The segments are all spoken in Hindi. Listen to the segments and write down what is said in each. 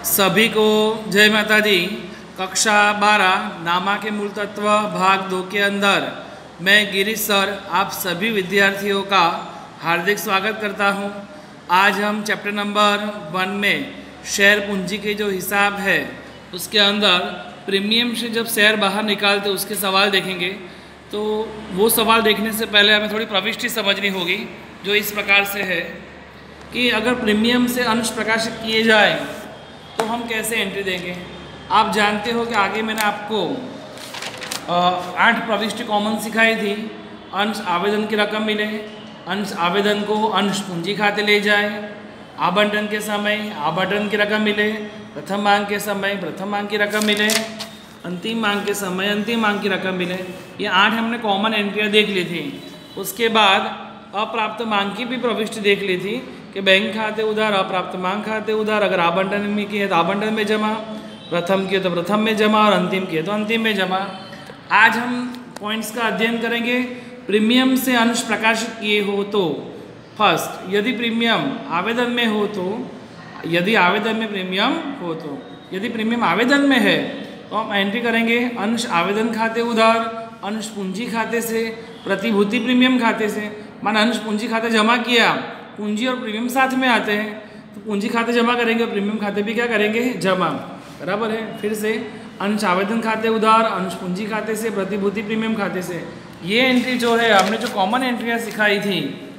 सभी को जय माता दी। कक्षा 12 नामा के मूल तत्व भाग 2 के अंदर मैं गिरीश सर आप सभी विद्यार्थियों का हार्दिक स्वागत करता हूं। आज हम चैप्टर नंबर 1 में शेयर पूंजी के जो हिसाब है उसके अंदर प्रीमियम से जब शेयर बाहर निकालते उसके सवाल देखेंगे। तो वो सवाल देखने से पहले हमें थोड़ी प्रविष्टि समझनी होगी, जो इस प्रकार से है कि अगर प्रीमियम से अंश प्रकाशित किए जाए तो हम कैसे एंट्री देंगे। आप जानते हो कि आगे मैंने आपको 8 प्रविष्टि कॉमन सिखाई थी। अंश आवेदन की रकम मिले, अंश आवेदन को अंश पूंजी खाते ले जाए, आवंटन के समय आवंटन की रकम मिले, प्रथम मांग के समय प्रथम मांग की रकम मिले, अंतिम मांग के समय अंतिम मांग की रकम मिले। ये 8 हमने कॉमन एंट्रियाँ देख ली थी। उसके बाद अप्राप्त मांग की भी प्रविष्टि देख ली थी कि बैंक खाते उधार, अप्राप्त मांग खाते उधार, अगर आवंटन में किए तो आवंटन में जमा, प्रथम किए तो प्रथम में जमा और अंतिम किए तो अंतिम में जमा। आज हम पॉइंट्स का अध्ययन करेंगे। प्रीमियम से अंश प्रकाशित किए हो तो फर्स्ट, यदि प्रीमियम आवेदन में हो तो, यदि आवेदन में प्रीमियम हो तो, यदि प्रीमियम आवेदन में है तो हम एंट्री करेंगे अंश आवेदन खाते उधार, अंश पूंजी खाते से, प्रतिभूति प्रीमियम खाते से। माना अंश पूंजी खाते जमा किया, पूंजी और प्रीमियम साथ में आते हैं तो पूंजी खाते जमा करेंगे और प्रीमियम खाते भी क्या करेंगे, जमा। बराबर है। फिर से अंश आवेदन खाते उधार, अंश पूंजी खाते से, प्रतिभूति प्रीमियम खाते से। ये एंट्री जो है हमने जो कॉमन एंट्रियाँ सिखाई थी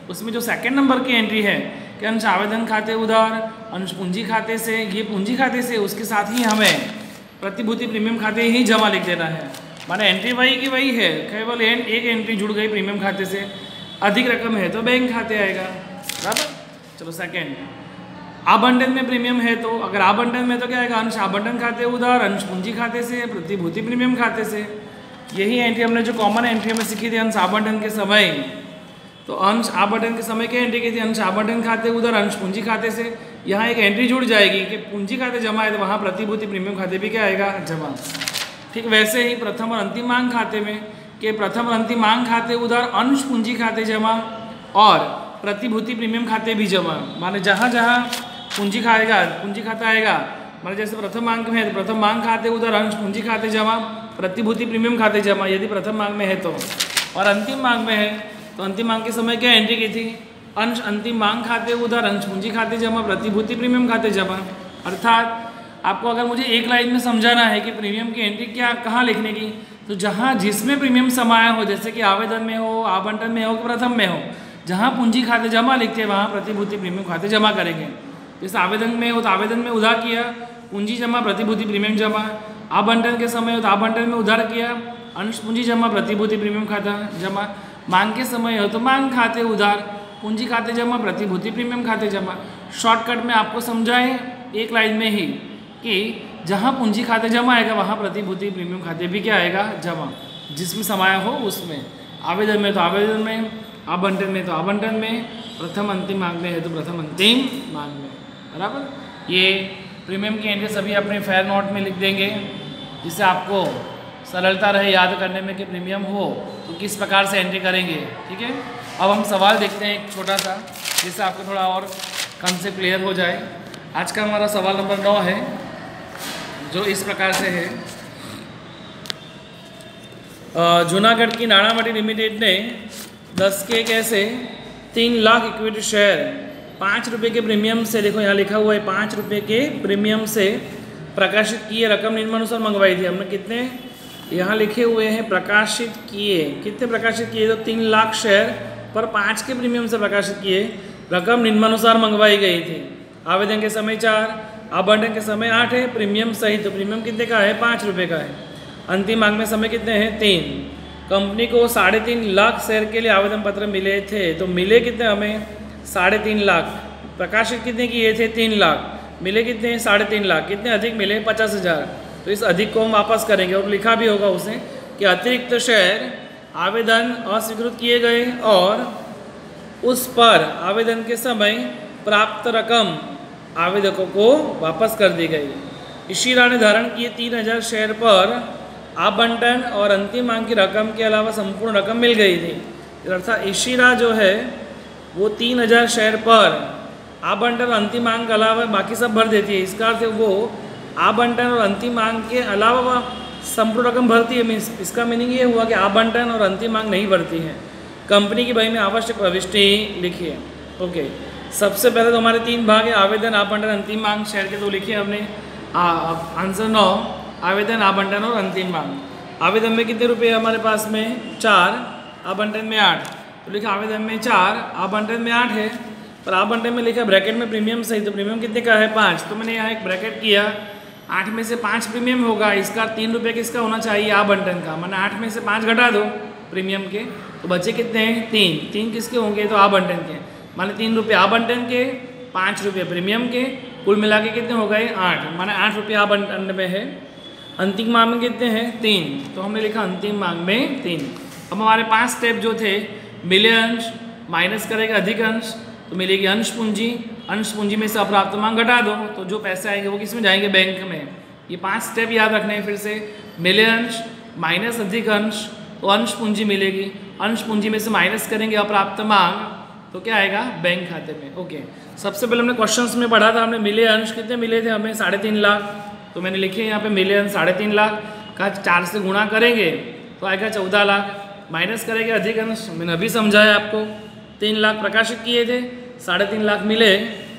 उसमें जो सेकंड नंबर की एंट्री है कि अंश आवेदन खाते उधार, अंश पूंजी खाते से, ये पूंजी खाते से, उसके साथ ही हमें प्रतिभूति प्रीमियम खाते ही जमा लिख देना है। माना एंट्री वही की वही है, केवल एक एंट्री जुड़ गई प्रीमियम खाते से। अधिक रकम है तो बैंक खाते आएगा। बराबर। चलो सेकेंड, आवंटन में प्रीमियम है तो, अगर आवंटन में तो क्या आएगा, अंश आवंटन खाते उधार, अंश पूंजी खाते से, प्रतिभूति प्रीमियम खाते से। यही एंट्री हमने जो कॉमन एंट्री में सीखी थी अंश आवंटन के समय। तो अंश आवंटन के समय क्या एंट्री की थी, अंश आवंटन खाते उधार, अंश पूंजी खाते से। यहाँ एक एंट्री जुड़ जाएगी कि पूंजी खाते जमा है तो वहाँ प्रतिभूति प्रीमियम खाते भी क्या आएगा, जमा। ठीक वैसे ही प्रथम और अंतिम मांग खाते में कि प्रथम और अंतिम मांग खाते उधार, अंश पूंजी खाते जमा और प्रतिभूति प्रीमियम खाते भी जमा। माने जहाँ जहाँ पूंजी खाता आएगा, माने जैसे प्रथम मांग में है तो प्रथम मांग खाते उधार, अंश पूंजी खाते जमा, प्रतिभूति प्रीमियम खाते जमा यदि प्रथम मांग में है तो। और अंतिम मांग में है तो अंतिम मांग के समय क्या एंट्री की थी, अंश अंतिम मांग खाते उधार, अंश पूंजी खाते जमा, प्रतिभूति प्रीमियम खाते जमा। अर्थात आपको अगर मुझे एक लाइन में समझाना है कि प्रीमियम की एंट्री क्या कहाँ लिखने की, तो जहाँ जिसमें प्रीमियम समाया हो, जैसे कि आवेदन में हो, आवंटन में हो कि प्रथम में हो, जहाँ पूंजी खाते जमा लिखते हैं वहाँ प्रतिभूति प्रीमियम खाते जमा करेंगे। जैसे आवेदन में हो तो आवेदन में उधार किया, पूंजी जमा, प्रतिभूति प्रीमियम जमा। आवंटन के समय हो तो आवंटन में उधार किया, अंश पूंजी जमा, प्रतिभूति प्रीमियम खाता जमा। मांग के समय हो तो मांग खाते उधार, पूंजी खाते जमा, प्रतिभूति प्रीमियम खाते जमा। शॉर्टकट में आपको समझाएं एक लाइन में ही कि जहाँ पूंजी खाते जमा आएगा वहाँ प्रतिभूति प्रीमियम खाते भी क्या आएगा, जमा। जिसमें समाया हो उसमें, आवेदन में तो आवेदन में, आवंटन में तो आवंटन में, प्रथम अंतिम मांग में है तो प्रथम अंतिम मांग में। बराबर। ये प्रीमियम की एंट्री सभी अपने फेयर नोट में लिख देंगे, जिससे आपको सरलता रहे याद करने में कि प्रीमियम हो तो किस प्रकार से एंट्री करेंगे। ठीक है। अब हम सवाल देखते हैं एक छोटा सा, जिससे आपको थोड़ा और कंसेप्ट क्लियर हो जाए। आज का हमारा सवाल नंबर 9 है, जो इस प्रकार से है। जूनागढ़ की नाणामंडी लिमिटेड ने 10 के कैसे 3 लाख इक्विटी शेयर 5 रुपये के प्रीमियम से, देखो यहाँ लिखा हुआ है 5 रुपये के प्रीमियम से प्रकाशित किए रकम निम्नानुसार मंगवाई थी। हमने कितने यहाँ लिखे हुए हैं प्रकाशित किए, कितने प्रकाशित किए, तो 3 लाख शेयर पर 5 के प्रीमियम से प्रकाशित किए रकम निम्नानुसार मंगवाई गई थी। आवेदन के समय 4, आवंटन के समय 8 है, प्रीमियम सहित तो प्रीमियम कितने का है, 5 रुपये का है। अंतिम मांग में समय कितने हैं, 3। कंपनी को 3.5 लाख शेयर के लिए आवेदन पत्र मिले थे, तो मिले कितने हमें, 3.5 लाख। प्रकाशित कितने किए थे, 3 लाख, मिले कितने, 3.5 लाख। कितने अधिक मिले, 50,000। तो इस अधिक को हम वापस करेंगे और लिखा भी होगा उसे कि अतिरिक्त शेयर आवेदन अस्वीकृत किए गए और उस पर आवेदन के समय प्राप्त रकम आवेदकों को वापस कर दी गई। इशिरा ने धारण किए 3,000 शेयर पर आवंटन और अंतिम मांग की रकम के अलावा संपूर्ण रकम मिल गई थी। अर्थात इशिरा जो है वो 3,000 शेयर पर आवंटन और अंतिम मांग के अलावा बाकी सब भर देती है। इसका अर्थ है वो आवंटन और अंतिम मांग के अलावा संपूर्ण रकम भरती है। मीन्स इसका मीनिंग ये हुआ कि आवंटन और अंतिम मांग नहीं भरती है। कंपनी की बही में आवश्यक प्रविष्टि लिखिए। ओके, सबसे पहले तो हमारे 3 भाग है, आवेदन, आवंटन, अंतिम मांग। शेयर के तो लिखिए हमने। आंसर 9, आवेदन, आवंटन और अंतिम मांग। आवेदन में कितने रुपये हमारे पास में? 4, आवंटन में 8। तो लिखा आवेदन में 4, आवंटन में 8 है, पर आवंटन में लिखा ब्रैकेट में प्रीमियम सही। तो प्रीमियम कितने का है? 5। तो मैंने यहाँ एक ब्रैकेट किया, 8 में से 5 प्रीमियम होगा। इसका 3 रुपये किसका होना चाहिए? आवंटन का। मैंने 8 में से 5 घटा दो प्रीमियम के, तो बचे कितने हैं? 3 किसके होंगे? तो आवंटन के। माने 3 रुपये आवंटन के, 5 रुपये प्रीमियम के, कुल मिला के कितने हो गए? 8। माने 8 रुपये आवंटन में है। अंतिम मांग में कितने हैं? 3। तो हमने लिखा अंतिम मांग में 3। अब हमारे 5 स्टेप जो थे, मिले अंश, माइनस करेगा अधिक अंश, तो मिलेगी अंश पूंजी। अंश पूंजी में से अप्राप्त मांग घटा दो, तो जो पैसे आएंगे वो किस में जाएंगे? बैंक में। ये 5 स्टेप याद रखने हैं फिर से। मिले अंश, माइनस अधिक अंश, तो अंश पूंजी मिलेगी। अंश पूंजी में से माइनस करेंगे अप्राप्त मांग, तो क्या आएगा? बैंक खाते में। ओके, सबसे पहले हमने क्वेश्चंस में पढ़ा था, हमने मिले अंश कितने मिले थे हमें? 3.5 लाख। तो मैंने लिखे यहाँ पे मिले अंश 3.5 लाख का 4 से गुणा करेंगे तो आएगा 14 लाख। माइनस करेंगे अधिक अंश, मैंने अभी समझाया आपको। 3 लाख प्रकाशित किए थे, 3.5 लाख मिले।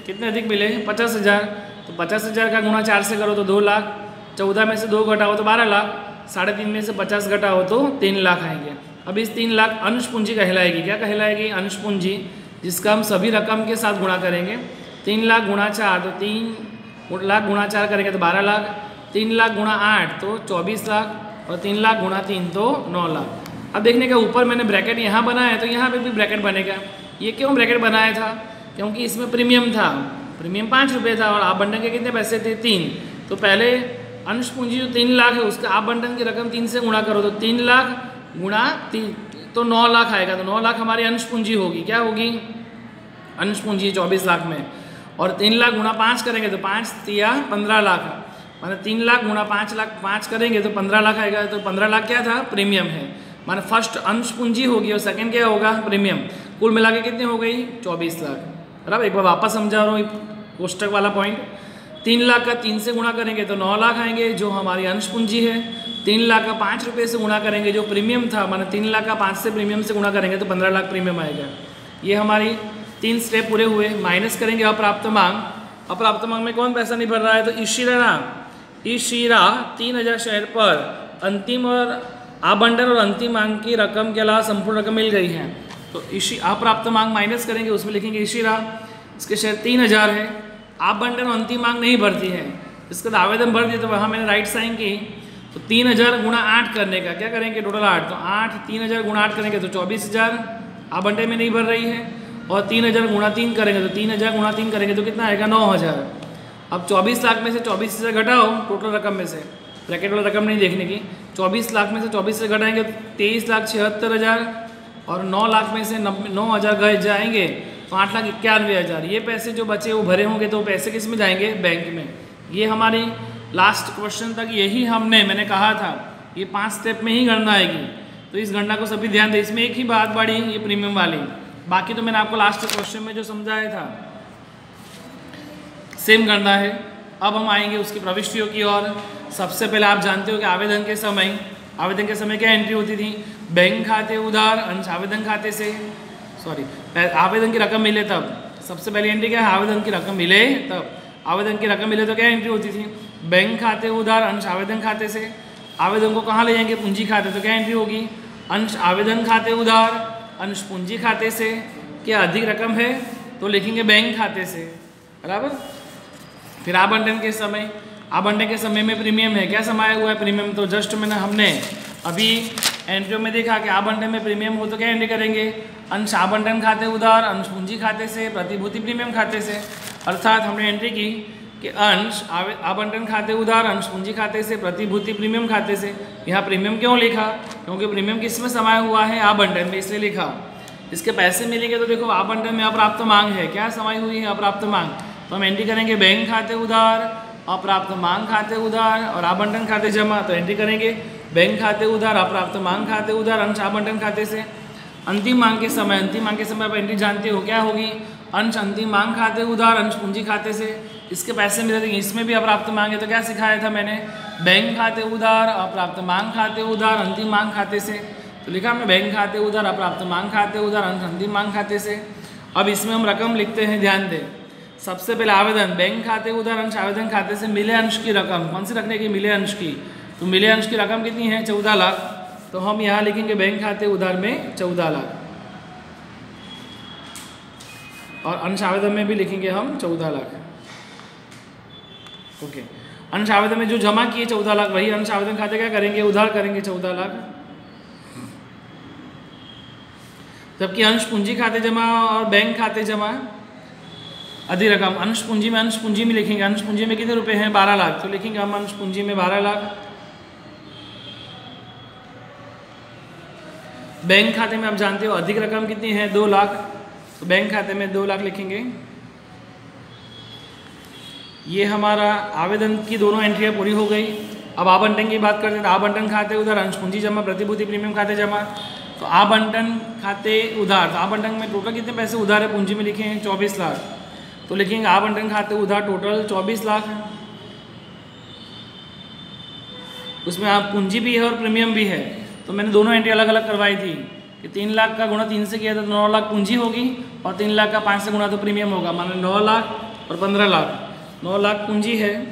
कितने अधिक मिले? 50,000। तो 50,000 का गुणा 4 से करो तो 2 लाख। 14 में से 2 घटाओ तो 12 लाख। 3.5 में से 50 घटाओ तो 3 लाख आएंगे। अब इस 3 लाख अंश पूंजी कहलाएगी। क्या कहलाएगी? अंश पूंजी, जिसका हम सभी रकम के साथ गुणा करेंगे। 3 लाख गुणा 4 तो 3 लाख गुणा 4 करेंगे तो 12 लाख। 3 लाख गुणा 8 तो 24 लाख। और 3 लाख गुणा 3 तो 9 लाख। अब देखने का ऊपर मैंने ब्रैकेट यहाँ बनाया है, तो यहाँ पे भी ब्रैकेट बनेगा। ये क्यों ब्रैकेट बनाया था? क्योंकि इसमें प्रीमियम था। प्रीमियम 5 रुपये था और आवंटन के कितने पैसे थे? 3। तो पहले अंश पूंजी जो 3 लाख है उसका आवंटन की रकम 3 से गुणा करो, तो 3 लाख गुणा 3 तो 9 लाख आएगा। तो 9 लाख हमारी अंश पूंजी होगी। क्या होगी? अंश पूंजी 24 लाख में। और 3 लाख गुणा 5 करेंगे तो 5 तिया 15 लाख। माने 3 लाख गुणा 5 लाख 5 करेंगे तो 15 लाख आएगा। तो 15 लाख क्या था? प्रीमियम है। माने फर्स्ट अंश पूंजी होगी और सेकंड क्या होगा? प्रीमियम। कुल मिला के कितने हो गई? 24 लाख। बराबर, एक बार वापस समझा रहा हूँ कोष्टक वाला पॉइंट। 3 लाख का 3 से गुणा करेंगे तो 9 लाख आएंगे, जो हमारी अंश पूंजी है। 3 लाख का 5 रुपये से गुणा करेंगे जो प्रीमियम था, माने 3 लाख का 5 से प्रीमियम से गुणा करेंगे तो 15 लाख प्रीमियम आएगा। ये हमारी 3 स्टेप पूरे हुए। माइनस करेंगे अप्राप्त मांग। अप्राप्त मांग में कौन पैसा नहीं भर रहा है? तो इशिरा 3,000 शेयर पर अंतिम और आवंटन और अंतिम मांग की रकम के अलावा संपूर्ण रकम मिल गई है। तो अप्राप्त मांग माइनस करेंगे, उसमें लिखेंगे इशिरा, इसके शेयर 3,000 है। आवंटन और अंतिम मांग नहीं भरती है, इसका आवेदन भर दिए तो वहाँ मैंने राइट साइन की। तो 3,000 गुणा 8 करने का क्या करेंगे? टोटल 8। तो 3,000 गुणा 8 करेंगे तो 24,000 आवंटन में नहीं भर रही है। और 3,000 गुणा 3 करेंगे तो 3,000 गुणा 3 करेंगे तो कितना आएगा? 9,000। अब 24 लाख में से 24,000 घटाओ टोटल रकम में से, ब्रैकेट वाला रकम नहीं देखने की। 24 लाख में से 24 से घटाएंगे तो 23,76,000 और 9 लाख में से 9,000 गए जाएंगे तो 8,91,000। ये पैसे जो बचे वो भरे होंगे तो पैसे किस में जाएंगे? बैंक में। ये हमारी लास्ट क्वेश्चन तक यही मैंने कहा था ये 5 स्टेप में ही गणना आएगी। तो इस गणना को सभी ध्यान दें। इसमें एक ही बात बढ़ी, ये प्रीमियम वाली, बाकी तो मैंने आपको लास्ट क्वेश्चन में जो समझाया था सेम गणना है। अब हम आएंगे उसकी प्रविष्टियों की ओर। सबसे पहले आप जानते हो कि आवेदन के समय क्या एंट्री होती थी? बैंक खाते उधार अंश आवेदन खाते से, आवेदन की रकम मिले तब। सबसे पहली एंट्री क्या है? आवेदन की रकम मिले तब। आवेदन की रकम मिले तो क्या एंट्री होती थी? बैंक खाते उधार अंश आवेदन खाते से। आवेदन को कहाँ ले जाएंगे? पूंजी खाते। तो क्या एंट्री होगी? अंश आवेदन खाते उधार अंश पूंजी खाते से। क्या अधिक रकम है तो लिखेंगे बैंक खाते से। बराबर। फिर आवंटन के समय में प्रीमियम है। क्या समाया हुआ है प्रीमियम? तो जस्ट हमने अभी एंट्रियों में देखा कि आवंटन में प्रीमियम हो तो क्या एंट्री करेंगे? अंश आवंटन खाते उधार अंश पूंजी खाते से प्रतिभूति प्रीमियम खाते से। अर्थात हमने एंट्री की कि अंश आवंटन खाते उधार अंश पूंजी खाते से प्रतिभूति प्रीमियम खाते से। यहाँ प्रीमियम क्यों लिखा? क्योंकि प्रीमियम किस में समाया हुआ है? आवंटन में, इसलिए लिखा। इसके पैसे मिलेंगे तो देखो आवंटन में अप्राप्त मांग है। क्या समाई हुई है? अप्राप्त मांग। तो हम एंट्री करेंगे बैंक खाते उधार अप्राप्त मांग खाते उधार और आवंटन खाते जमा। तो एंट्री करेंगे बैंक खाते उधार अप्राप्त मांग खाते उधार अंश आवंटन खाते से। अंतिम मांग के समय आप एंट्री जानते हो क्या होगी? अंश अंतिम मांग खाते उधार अंश पूंजी खाते से इसके पैसे मिले थे। इसमें भी अप्राप्त मांग है तो क्या सिखाया था मैंने, बैंक खाते उधार अप्राप्त मांग खाते उधार अंतिम मांग खाते से। तो लिखा हमने बैंक खाते उधार अप्राप्त मांग खाते उधार अंश अंतिम मांग खाते से। अब इसमें हम रकम लिखते हैं, ध्यान दें। सबसे पहले आवेदन, बैंक खाते उधार अंश आवेदन खाते से मिले अंश की रकम, कौन सी रखने की, मिले अंश की। तो मिले अंश की रकम कितनी है, 14 लाख। तो हम यहाँ लिखेंगे बैंक खाते उधार में 14 लाख और अंश आवेदन में भी लिखेंगे हम 14 लाख। ओके, अंश आवेदन में जो जमा किए 14 लाख वही अंश आवेदन खाते क्या करेंगे, उधार करेंगे 14 लाख। जबकि अंश पूंजी खाते जमा और बैंक खाते जमा अधिक रकम, अंश पूंजी में लिखेंगे। अंश पूंजी में कितने रुपए हैं, 12 लाख। तो लिखेंगे हम अंश पूंजी में 12 लाख। बैंक खाते में आप जानते हो अधिक रकम कितनी है, 2 लाख। तो बैंक खाते में 2 लाख लिखेंगे। ये हमारा आवेदन की दोनों एंट्रियाँ पूरी हो गई। अब आवंटन की बात करते हैं। आवंटन खाते उधार अंश पूंजी जमा प्रतिभूति प्रीमियम खाते जमा। तो आवंटन खाते उधार, तो आवंटन में टोटल कितने पैसे उधार है, पूंजी में लिखे हैं 24 लाख। तो लिखेंगे आवंटन खाते उधार टोटल 24 लाख है। उसमें आप पूंजी भी है और प्रीमियम भी है। तो मैंने दोनों एंट्री अलग अलग करवाई थी कि 3 लाख का गुणा 3 से किया था तो 9 लाख पूंजी होगी और 3 लाख का 5 से गुणा तो प्रीमियम होगा। माने 9 लाख और 15 लाख, 9 लाख पूंजी है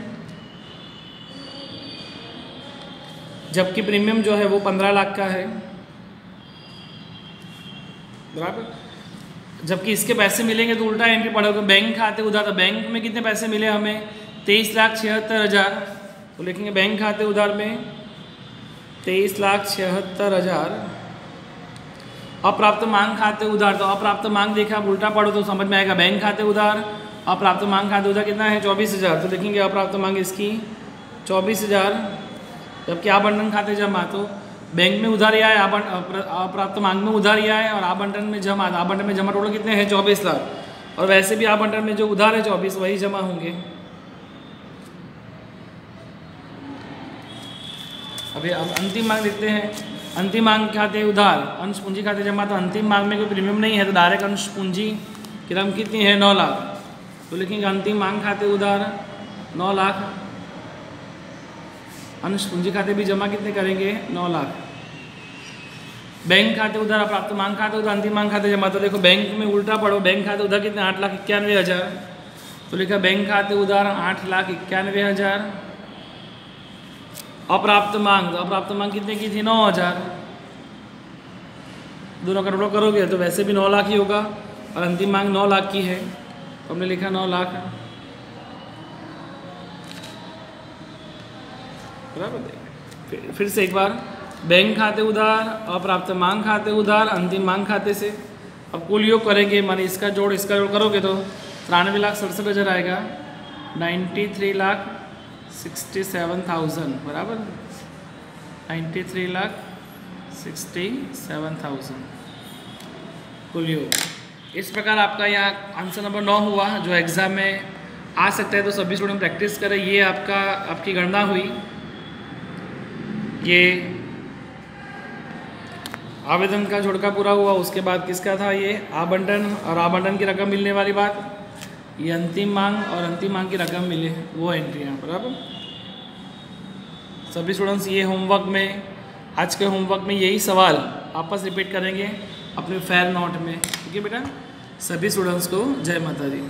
जबकि प्रीमियम जो है वो 15 लाख का है, बराबर। जबकि इसके पैसे मिलेंगे तो उल्टा एंट्री पड़ेगा, बैंक खाते उधार। तो बैंक में कितने पैसे मिले हमें, 23,76,000। तो लिखेंगे बैंक खाते उधार में 23,76,000। अप्राप्त मांग खाते उधार, तो अप्राप्त मांग देखा आप उल्टा पढ़ो तो समझ में आएगा। बैंक खाते उधार अप्राप्त मांग खाते उधार कितना है, 24,000। तो लिखेंगे अप्राप्त मांग इसकी 24,000। जबकि आवंटन खाते जमा, तो बैंक में उधार आया, अप्राप्त मांग में उधार आया और आवंटन में जमा। आवंटन में जमा टोटल कितने हैं, 24 लाख। और वैसे भी आवंटन में जो उधार है 24 वही जमा होंगे। अभी अब अंतिम मांग देखते हैं। अंतिम मांग खाते उधार अंश पूंजी खाते जमा। तो अंतिम मांग में कोई प्रीमियम नहीं है तो डायरेक्ट अंश पूंजी की रकम कितनी है, 9 लाख। तो लिखेंगे अंतिम मांग खाते उधार 9 लाख। अंश पूंजी खाते भी जमा कितने करेंगे, 9 लाख। बैंक खाते उधार अप्राप्त मांग खाते उधार अंतिम मांग खाते जमा। तो देखो बैंक में उल्टा पढ़ो, बैंक खाते उधार कितने, 8,91,000। तो लिखा बैंक खाते उधार 8,91,000। अप्राप्त मांग, तो अप्राप्त मांग कितने की थी, 9,000। दोनों का टोटल करोगे तो वैसे भी 9 लाख ही होगा और अंतिम मांग 9 लाख की है तो हमने लिखा 9 लाख। बराबर। फिर से एक बार, बैंक खाते उधार अप्राप्त मांग खाते उधार अंतिम मांग खाते से। अब कुल योग करेंगे, माने इसका जोड़ इसका जोड़ करोगे तो 93,67,000 आएगा, 93,67,000 बराबर, 93,67,000 कुल योग। इस प्रकार आपका यहाँ आंसर नंबर 9 हुआ जो एग्ज़ाम में आ सकता है। तो सभी स्टूडेंट प्रैक्टिस करें। ये आपकी गणना हुई। ये आवेदन का जोड़का पूरा हुआ। उसके बाद किसका था, ये आवंटन और आवंटन की रकम मिलने वाली बात। ये अंतिम मांग और अंतिम मांग की रकम मिले वो एंट्रियाँ, बराबर। सभी स्टूडेंट्स ये होमवर्क में, आज के होमवर्क में यही सवाल वापस रिपीट करेंगे अपने फेयर नोट में। ठीक है बेटा, सभी स्टूडेंट्स को जय माता दी।